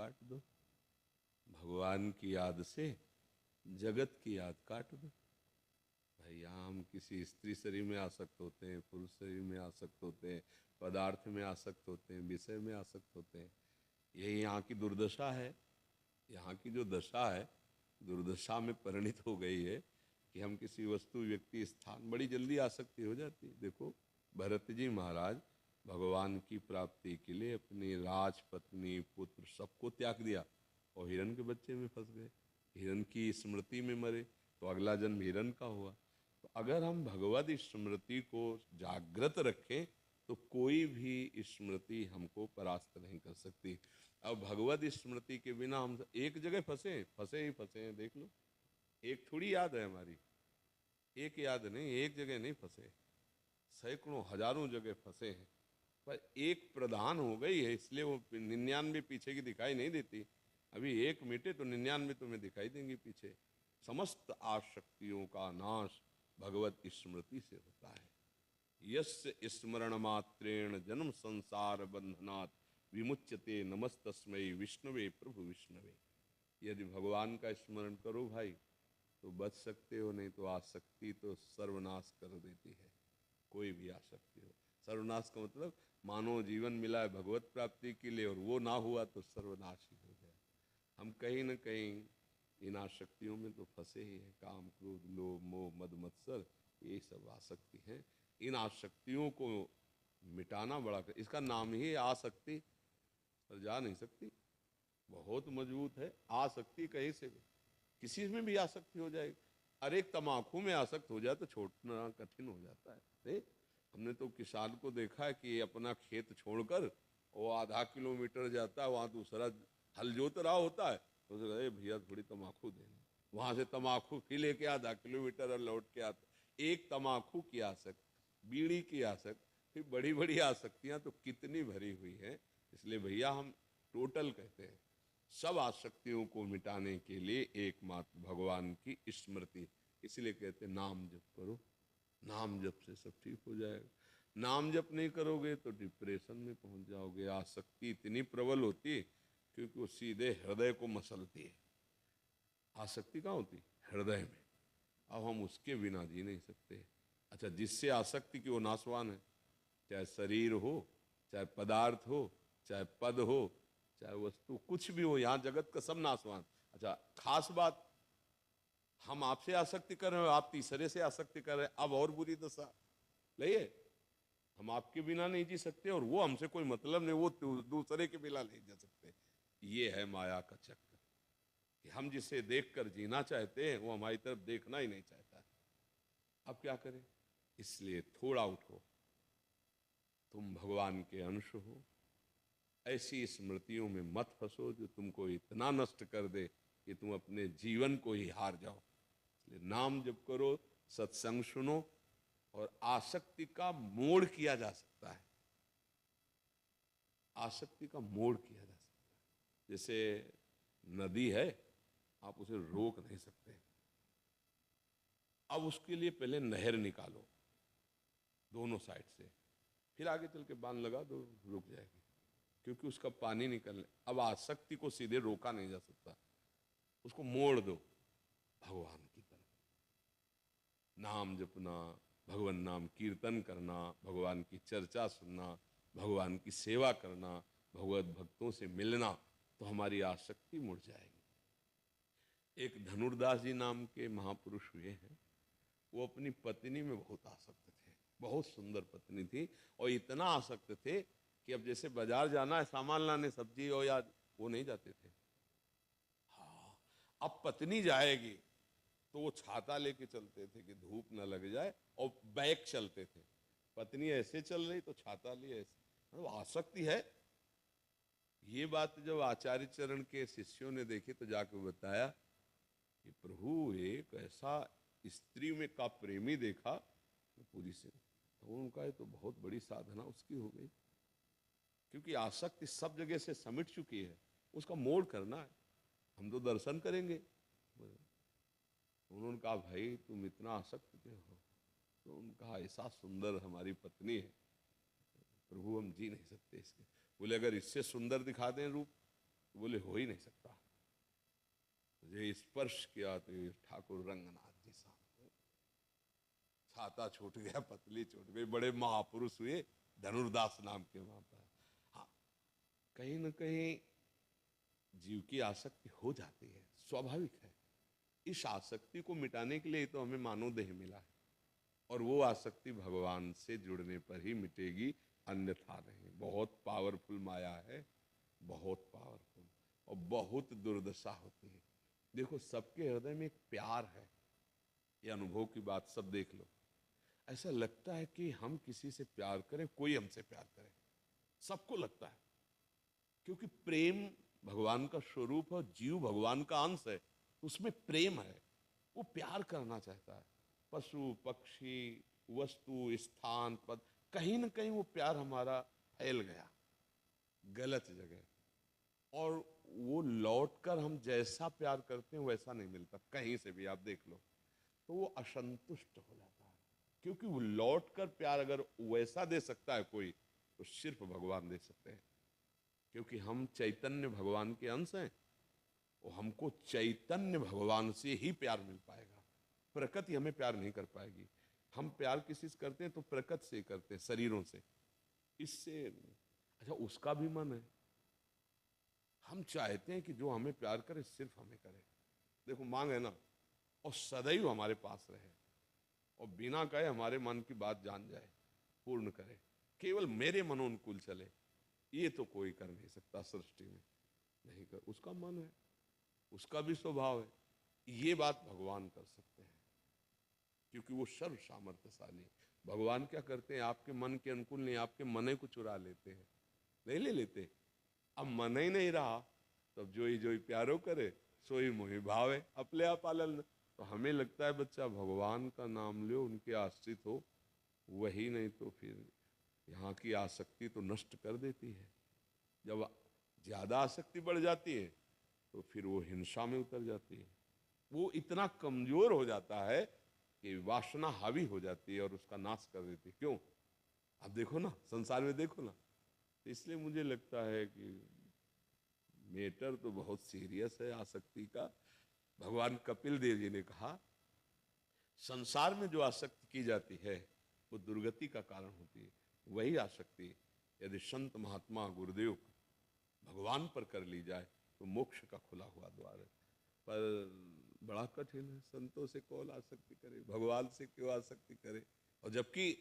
काट दो, भगवान की याद से जगत की याद काट दो। भाई यहाँ हम किसी स्त्री शरीर में आसक्त होते हैं, पुरुष शरीर में आसक्त होते हैं, पदार्थ में आसक्त होते हैं, विषय में आसक्त होते हैं। यही यहाँ की दुर्दशा है। यहाँ की जो दशा है दुर्दशा में परिणित हो गई है कि हम किसी वस्तु, व्यक्ति, स्थान बड़ी जल्दी आसक्ति हो जाती है। देखो भरत जी महाराज भगवान की प्राप्ति के लिए अपनी राजपत्नी, पुत्र सबको त्याग दिया और हिरण के बच्चे में फंस गए, हिरण की स्मृति में मरे, तो अगला जन्म हिरण का हुआ। तो अगर हम भगवत स्मृति को जागृत रखें तो कोई भी स्मृति हमको परास्त नहीं कर सकती। अब भगवत स्मृति के बिना हम एक जगह फंसे फंसे ही फंसे हैं। देख लो, एक थोड़ी याद है हमारी, एक याद नहीं, एक जगह नहीं फंसे, सैकड़ों हजारों जगह फंसे हैं। पर एक प्रधान हो गई है, इसलिए वो 99 पीछे की दिखाई नहीं देती। अभी एक मिटे तो 99 तुम्हें दिखाई देंगी पीछे। समस्त आसक्तियों का नाश भगवत स्मृति से होता है। यस्य स्मरण मात्रेण जन्म संसार बंधनात् विमुच्यते नमस्तस्मै विष्णवे प्रभु विष्णवे। यदि भगवान का स्मरण करो भाई तो बच सकते हो, नहीं तो आसक्ति तो सर्वनाश कर देती है। कोई भी आसक्ति हो, सर्वनाश का मतलब मानव जीवन मिला है भगवत प्राप्ति के लिए और वो ना हुआ तो सर्वनाश ही हो गया। हम कहीं न कहीं इन आसक्तियों में तो फंसे ही हैं। काम, क्रोध, लोभ, मोह, मद, मत्सर, ये सब आसक्ति हैं। इन आसक्तियों को मिटाना बड़ा इसका नाम ही आसक्ति, पर जा नहीं सकती, बहुत मजबूत है आसक्ति। कहीं से भी किसी में भी आसक्ति हो जाएगी। अरे एक तम्बाकू में आसक्त हो जाए तो छोड़ना कठिन हो जाता है। देख, हमने तो किसान को देखा है कि अपना खेत छोड़कर वो आधा किलोमीटर जाता है, वहाँ दूसरा हल जोत रहा होता है, तो अरे भैया थोड़ी तम्बाकू देना, वहाँ से तम्बाकू फिर लेके आधा किलोमीटर और लौट के आता। एक तम्बाकू की आसक्त, बीड़ी की आसक्त, फिर बड़ी बड़ी आसक्तियाँ तो कितनी भरी हुई हैं। इसलिए भैया हम टोटल कहते हैं सब आसक्तियों को मिटाने के लिए एकमात्र भगवान की स्मृति। इसलिए कहते हैं नाम जप करो, नाम जप से सब ठीक हो जाएगा। नाम जप नहीं करोगे तो डिप्रेशन में पहुंच जाओगे। आसक्ति इतनी प्रबल होती है क्योंकि वो सीधे हृदय को मसलती है। आसक्ति कहाँ होती? हृदय में। अब हम उसके बिना जी नहीं सकते। अच्छा, जिससे आसक्ति की वो नाशवान है, चाहे शरीर हो, चाहे पदार्थ हो, चाहे पद हो, चाहे वस्तु, कुछ भी हो, यहाँ जगत का सब नाशवान। अच्छा, खास बात, हम आपसे आसक्ति कर रहे हो, आप तीसरे से आसक्ति कर रहे हैं, अब और बुरी दशा। नहीं, हम आपके बिना नहीं जी सकते और वो हमसे कोई मतलब नहीं, वो दूसरे के बिना नहीं जा सकते। ये है माया का चक्कर कि हम जिसे देखकर जीना चाहते हैं वो हमारी तरफ देखना ही नहीं चाहता। अब क्या करें? इसलिए थोड़ा उठो, तुम भगवान के अंश हो। ऐसी स्मृतियों में मत फंसो जो तुमको इतना नष्ट कर दे कि तुम अपने जीवन को ही हार जाओ। इसलिए नाम जप करो, सत्संग सुनो, और आसक्ति का मोड़ किया जा सकता है। आसक्ति का मोड़ किया जा सकता है। जैसे नदी है, आप उसे रोक नहीं सकते। अब उसके लिए पहले नहर निकालो दोनों साइड से, फिर आगे चल के बांध लगा दो, रुक जाएगी क्योंकि उसका पानी निकलने। अब आसक्ति को सीधे रोका नहीं जा सकता, उसको मोड़ दो भगवान की तरफ। नाम जपना, भगवान नाम कीर्तन करना, भगवान की चर्चा सुनना, भगवान की सेवा करना, भगवत भक्तों से मिलना, तो हमारी आसक्ति मुड़ जाएगी। एक धनुर्दास जी नाम के महापुरुष हुए हैं, वो अपनी पत्नी में बहुत आसक्त थे। बहुत सुंदर पत्नी थी और इतना आसक्त थे कि अब जैसे बाजार जाना है सामान लाने, सब्जी और या, वो नहीं जाते थे। हाँ, अब पत्नी जाएगी तो वो छाता लेके चलते थे कि धूप न लग जाए, और बैक चलते थे। पत्नी ऐसे चल रही तो छाता लिए ऐसे, मतलब आसक्ति है। ये बात जब आचार्य चरण के शिष्यों ने देखी तो जाकर बताया कि प्रभु एक ऐसा स्त्री में का प्रेमी देखा तो पूरी से, तो उनका ये तो बहुत बड़ी साधना उसकी हो गई, क्योंकि आसक्ति सब जगह से समिट चुकी है, उसका मोड़ करना है। हम तो दर्शन करेंगे। उन्होंने कहा भाई तुम इतना आसक्त क्यों हो? तो उनका ऐसा सुंदर हमारी पत्नी है प्रभु, हम जी नहीं सकते इसके। बोले अगर इससे सुंदर दिखा दें रूप बोले हो ही नहीं सकता। मुझे स्पर्श किया तो ये ठाकुर रंगनाथ जी साहब, छाता छूट गया, पतली छूट गई, बड़े महापुरुष हुए, धनुर्दास नाम के वहां पर। हाँ, कहीं न कहीं जीव की आसक्ति हो जाती है, स्वाभाविक है। इस आसक्ति को मिटाने के लिए तो हमें मानव देह मिला है, और वो आसक्ति भगवान से जुड़ने पर ही मिटेगी, अन्यथा नहीं। बहुत पावरफुल माया है, बहुत पावरफुल, और बहुत दुर्दशा होती है। देखो, सबके हृदय में एक प्यार है, ये अनुभव की बात सब देख लो। ऐसा लगता है कि हम किसी से प्यार करें, कोई हमसे प्यार करे, सबको लगता है, क्योंकि प्रेम भगवान का स्वरूप है, जीव भगवान का अंश है, उसमें प्रेम है, वो प्यार करना चाहता है। पशु पक्षी, वस्तु, स्थान, पद, कहीं ना कहीं वो प्यार हमारा फैल गया गलत जगह, और वो लौट कर हम जैसा प्यार करते हैं वैसा नहीं मिलता, कहीं से भी आप देख लो, तो वो असंतुष्ट हो जाता है। क्योंकि वो लौट कर प्यार अगर वैसा दे सकता है कोई, तो सिर्फ भगवान दे सकते हैं, क्योंकि हम चैतन्य भगवान के अंश हैं, और हमको चैतन्य भगवान से ही प्यार मिल पाएगा। प्रकृति हमें प्यार नहीं कर पाएगी। हम प्यार किसी से करते हैं तो प्रकृति से करते हैं, शरीरों से, इससे। अच्छा, उसका भी मन है, हम चाहते हैं कि जो हमें प्यार करे सिर्फ हमें करे। देखो, मांग है ना, और सदैव हमारे पास रहे, और बिना कहे हमारे मन की बात जान जाए, पूर्ण करे, केवल मेरे मनोनुकूल चले, ये तो कोई कर नहीं सकता सृष्टि में, नहीं कर। उसका मन है, उसका भी स्वभाव है, ये बात भगवान कर सकते हैं, क्योंकि वो सर्व सामर्थ्यशाली। भगवान क्या करते हैं, आपके मन के अनुकूल नहीं, आपके मन को चुरा लेते हैं, नहीं ले लेते। अब मन ही नहीं रहा, तब जोई जोई प्यारो करे, सोई मोहि भावे, अपने आप पालन। तो हमें लगता है बच्चा भगवान का नाम लो, उनके आश्रित हो, वही नहीं तो फिर यहाँ की आसक्ति तो नष्ट कर देती है। जब ज्यादा आसक्ति बढ़ जाती है तो फिर वो हिंसा में उतर जाती है, वो इतना कमजोर हो जाता है कि वासना हावी हो जाती है और उसका नाश कर देती है। क्यों? आप देखो ना, संसार में देखो ना। इसलिए मुझे लगता है कि मैटर तो बहुत सीरियस है आसक्ति का। भगवान कपिल देव जी ने कहा, संसार में जो आसक्ति की जाती है वो दुर्गति का कारण होती है। वही आसक्ति यदि संत महात्मा गुरुदेव भगवान पर कर ली जाए तो मोक्ष का खुला हुआ द्वार है। पर बड़ा कठिन है, संतों से कौन आसक्ति करे, भगवान से क्यों आसक्ति करे? और जबकि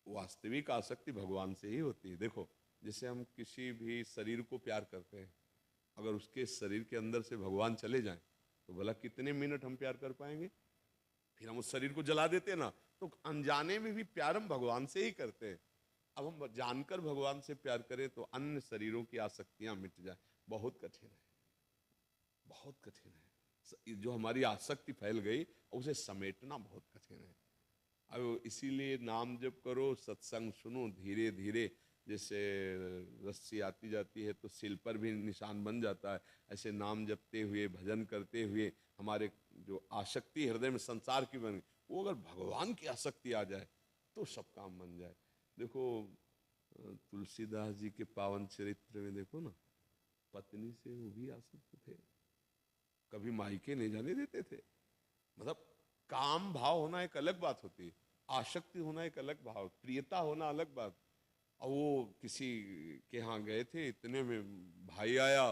वास्तविक आसक्ति भगवान से ही होती है। देखो, जैसे हम किसी भी शरीर को प्यार करते हैं, अगर उसके शरीर के अंदर से भगवान चले जाएं तो भला कितने मिनट हम प्यार कर पाएंगे? फिर हम उस शरीर को जला देते हैं ना। तो अनजाने में भी प्यार हम भगवान से ही करते हैं। अब हम जानकर भगवान से प्यार करें तो अन्य शरीरों की आसक्तियां मिट जाए, बहुत कठिन है, बहुत कठिन है। जो हमारी आसक्ति फैल गई उसे समेटना बहुत कठिन है। अब इसीलिए नाम जप करो, सत्संग सुनो, धीरे धीरे जैसे रस्सी आती जाती है तो सिल पर भी निशान बन जाता है, ऐसे नाम जपते हुए, भजन करते हुए हमारे जो आसक्ति हृदय में संसार की बन, वो अगर भगवान की आसक्ति आ जाए तो सब काम बन जाए। देखो, तुलसीदास जी के पावन चरित्र में देखो ना, पत्नी से वो भी आसक्त थे, कभी मायके नहीं जाने देते थे। मतलब काम भाव होना एक अलग बात होती है, आसक्ति होना एक अलग भाव, प्रियता होना अलग बात। और वो किसी के यहाँ गए थे, इतने में भाई आया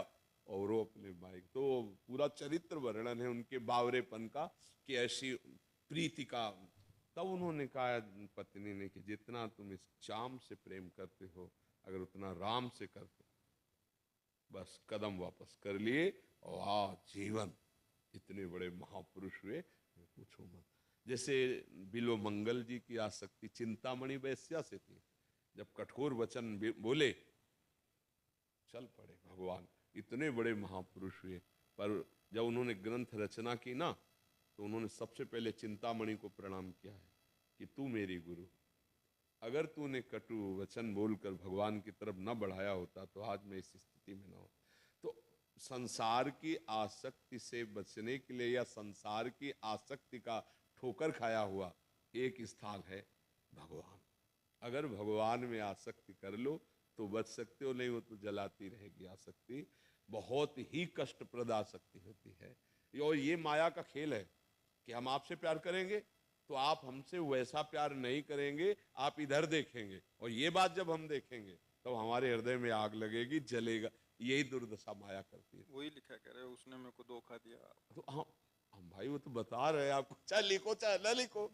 और वो अपने भाई, तो पूरा चरित्र वर्णन है उनके बावरेपन का कि ऐसी प्रीति का। तब उन्होंने कहा, पत्नी ने, कि जितना तुम इस चाम से प्रेम करते हो अगर उतना राम से करते, बस कदम वापस कर लिए और जीवन इतने बड़े महापुरुष हुए, पूछो मत। जैसे बिलो मंगल जी की आसक्ति चिंतामणि वैश्या से थी, जब कठोर वचन बोले चल पड़े भगवान, इतने बड़े महापुरुष हुए। पर जब उन्होंने ग्रंथ रचना की ना, तो उन्होंने सबसे पहले चिंतामणि को प्रणाम किया है कि तू मेरी गुरु, अगर तूने कटु वचन बोलकर भगवान की तरफ न बढ़ाया होता तो आज मैं इस स्थिति में न हो। तो संसार की आसक्ति से बचने के लिए या संसार की आसक्ति का ठोकर खाया हुआ एक स्थान है भगवान। अगर भगवान में आसक्ति कर लो तो बच सकते हो, नहीं हो तो जलाती रहेगी आसक्ति। बहुत ही कष्टप्रद आसक्ति होती है। और ये माया का खेल है कि हम आपसे प्यार करेंगे तो आप हमसे वैसा प्यार नहीं करेंगे, आप इधर देखेंगे, और ये बात जब हम देखेंगे तो हमारे हृदय में आग लगेगी, जलेगा। यही दुर्दशा माया करती है। वही लिखा कह रहे हो, उसने मेरे को धोखा दिया। तो हम भाई वो तो बता रहे हैं आपको, चाहे लिखो चाहे ना लिखो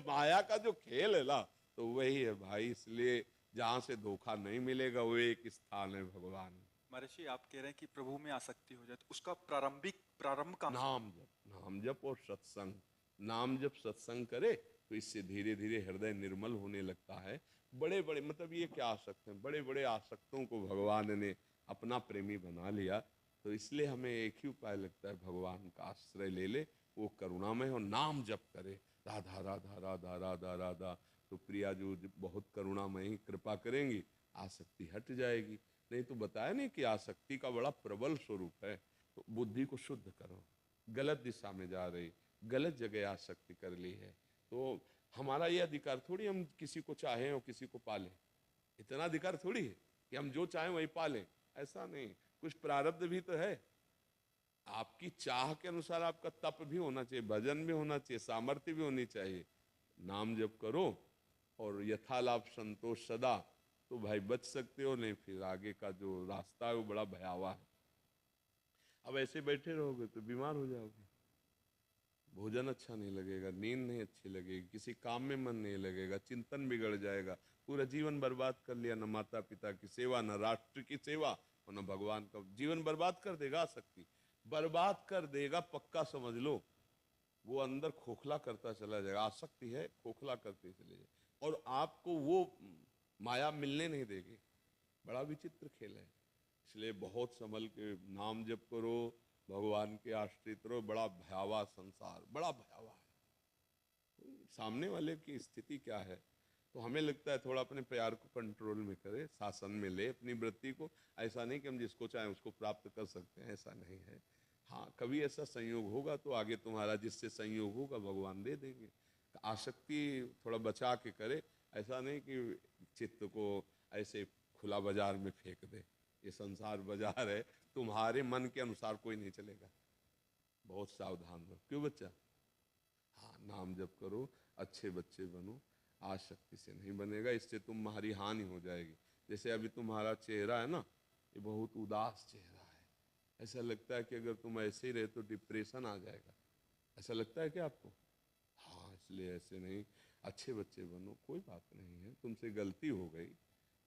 माया का जो खेल है ना, तो वही है भाई। इसलिए जहां से धोखा नहीं मिलेगा वो एक स्थान है भगवान। महर्षि, आप कह रहे हैं कि प्रभु में आसक्ति हो जाए तो उसका प्रारंभ कहाँ से? नाम जप और सत्संग। नाम जप सत्संग करे तो इससे धीरे धीरे हृदय निर्मल होने लगता है। बड़े बड़े मतलब ये क्या आसक्त हैं, बड़े बड़े आसक्तों को भगवान ने अपना प्रेमी बना लिया। तो इसलिए हमें एक ही उपाय लगता है, भगवान का आश्रय ले ले, वो करुणामय और नाम जप करे, राधा राधा राधा राधा राधा। तो प्रिया जो बहुत करुणामयी कृपा करेंगी, आसक्ति हट जाएगी। नहीं तो बताया नहीं कि आसक्ति का बड़ा प्रबल स्वरूप है। तो बुद्धि को शुद्ध करो, गलत दिशा में जा रही, गलत जगह आसक्ति कर ली है। तो हमारा ये अधिकार थोड़ी हम किसी को चाहें और किसी को पालें। इतना अधिकार थोड़ी है कि हम जो चाहें वही पालें। ऐसा नहीं, कुछ प्रारब्ध भी तो है। आपकी चाह के अनुसार आपका तप भी होना चाहिए, भजन भी होना चाहिए, सामर्थ्य भी होनी चाहिए। नाम जप करो और यथालाभ संतोष सदा, तो भाई बच सकते हो। नहीं फिर आगे का जो रास्ता है वो बड़ा भयावह है। अब ऐसे बैठे रहोगे तो बीमार हो जाओगे, भोजन अच्छा नहीं लगेगा, नींद नहीं अच्छी लगेगी, किसी काम में मन नहीं लगेगा, चिंतन बिगड़ जाएगा, पूरा जीवन बर्बाद कर लिया। न माता पिता की सेवा, न राष्ट्र की सेवा, और न भगवान का। जीवन बर्बाद कर देगा, आसक्ति बर्बाद कर देगा, पक्का समझ लो। वो अंदर खोखला करता चला जाएगा, आसक्ति है, खोखला करते चले जाए, और आपको वो माया मिलने नहीं देगी। बड़ा विचित्र खेल है। इसलिए बहुत संभल के नाम जप करो, भगवान के आश्रित रहो। बड़ा भयावह संसार, बड़ा भयावह है। सामने वाले की स्थिति क्या है, तो हमें लगता है थोड़ा अपने प्यार को कंट्रोल में करे, शासन में ले अपनी वृत्ति को। ऐसा नहीं कि हम जिसको चाहें उसको प्राप्त कर सकते हैं, ऐसा नहीं है। हाँ, कभी ऐसा संयोग होगा तो आगे तुम्हारा जिससे संयोग होगा भगवान दे देंगे। आसक्ति थोड़ा बचा के करे, ऐसा नहीं कि चित्त को ऐसे खुला बाजार में फेंक दे। ये संसार बाजार है, तुम्हारे मन के अनुसार कोई नहीं चलेगा। बहुत सावधान रहो। क्यों बच्चा? हाँ, नाम जप करो, अच्छे बच्चे बनो, आसक्ति से नहीं बनेगा, इससे तुम्हारी हानि हो जाएगी। जैसे अभी तुम्हारा चेहरा है ना, ये बहुत उदास चेहरा है। ऐसा लगता है कि अगर तुम ऐसे ही रहे तो डिप्रेशन आ जाएगा। ऐसा लगता है क्या आपको? हाँ, इसलिए ऐसे नहीं, अच्छे बच्चे बनो। कोई बात नहीं है, तुमसे गलती हो गई,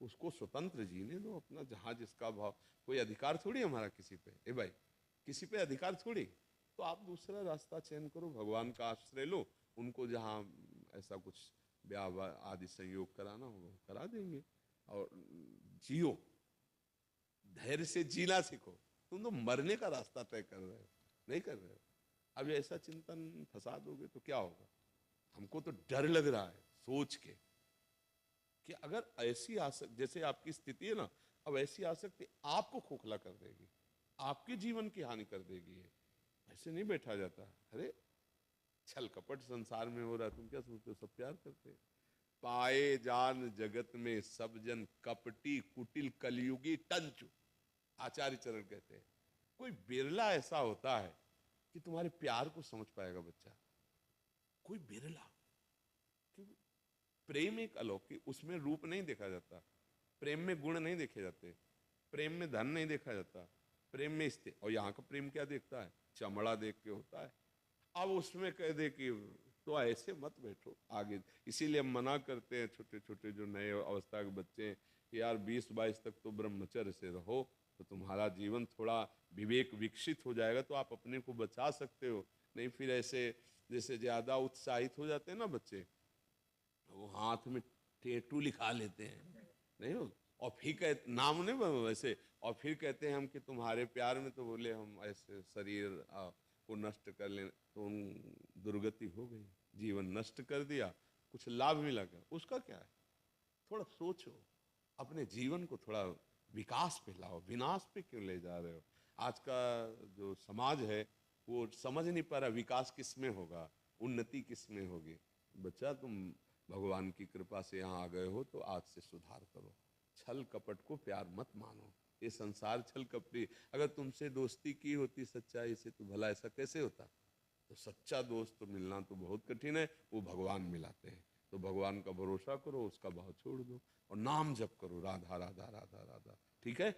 उसको स्वतंत्र जीने दो अपना, जहाँ जिसका भाव। कोई अधिकार थोड़ी हमारा किसी पे, ए भाई, किसी पे अधिकार थोड़ी। तो आप दूसरा रास्ता चयन करो, भगवान का आश्रय लो। उनको जहाँ ऐसा कुछ ब्याह आदि संयोग कराना होगा वो करा देंगे। और जियो, धैर्य से जीना सीखो। तुम तो मरने का रास्ता तय कर रहे हो, नहीं कर रहे हो। अब ऐसा चिंतन फंसा दोगे तो क्या होगा? हमको तो डर लग रहा है सोच के कि अगर ऐसी आसक्ति, जैसे आपकी स्थिति है ना, अब ऐसी आसक्ति आपको खोखला कर देगी, आपके जीवन की हानि कर देगी। ये ऐसे नहीं बैठा जाता। अरे छल कपट संसार में हो रहा है, तुम क्या सोचते हो सब प्यार करते हैं? पाए जान जगत में सब जन कपटी कुटिल कलयुगी टंचु। आचार्य चरण कहते हैं, कोई बिरला ऐसा होता है कि तुम्हारे प्यार को समझ पाएगा बच्चा, कोई बिरला। क्योंकि प्रेम एक अलौकिक, उसमें रूप नहीं देखा जाता, प्रेम में गुण नहीं देखे जाते, प्रेम में धन नहीं देखा जाता, प्रेम में स्थिति। और यहाँ का प्रेम क्या देखता है? चमड़ा देख के होता है। अब उसमें कह दे कि तो ऐसे मत बैठो आगे। इसीलिए हम मना करते हैं छोटे छोटे जो नए अवस्था के बच्चे हैं कि यार 20-22 तक तो ब्रह्मचर्य से रहो, तो तुम्हारा जीवन थोड़ा विवेक विकसित हो जाएगा, तो आप अपने को बचा सकते हो। नहीं फिर ऐसे जैसे ज़्यादा उत्साहित हो जाते हैं ना बच्चे, वो हाथ में टेटू लिखा लेते हैं, नहीं हो, और फिर नाम नहीं वैसे, और फिर कहते हैं हम कि तुम्हारे प्यार में, तो बोले हम ऐसे शरीर को नष्ट कर लें, तो दुर्गति हो गई, जीवन नष्ट कर दिया, कुछ लाभ मिला क्या? उसका क्या है? थोड़ा सोचो, अपने जीवन को थोड़ा विकास पे लाओ, विनाश पे क्यों ले जा रहे हो? आज का जो समाज है वो समझ नहीं पा रहा विकास किस में होगा, उन्नति किस में होगी। बच्चा, तुम भगवान की कृपा से यहाँ आ गए हो तो आज से सुधार करो, छल कपट को प्यार मत मानो। ये संसार छल कपटी। अगर तुमसे दोस्ती की होती सच्चाई से तो भला ऐसा कैसे होता। तो सच्चा दोस्त तो मिलना तो बहुत कठिन है, वो भगवान मिलाते हैं। तो भगवान का भरोसा करो, उसका भाव छोड़ दो और नाम जप करो, राधा राधा राधा राधा। ठीक है।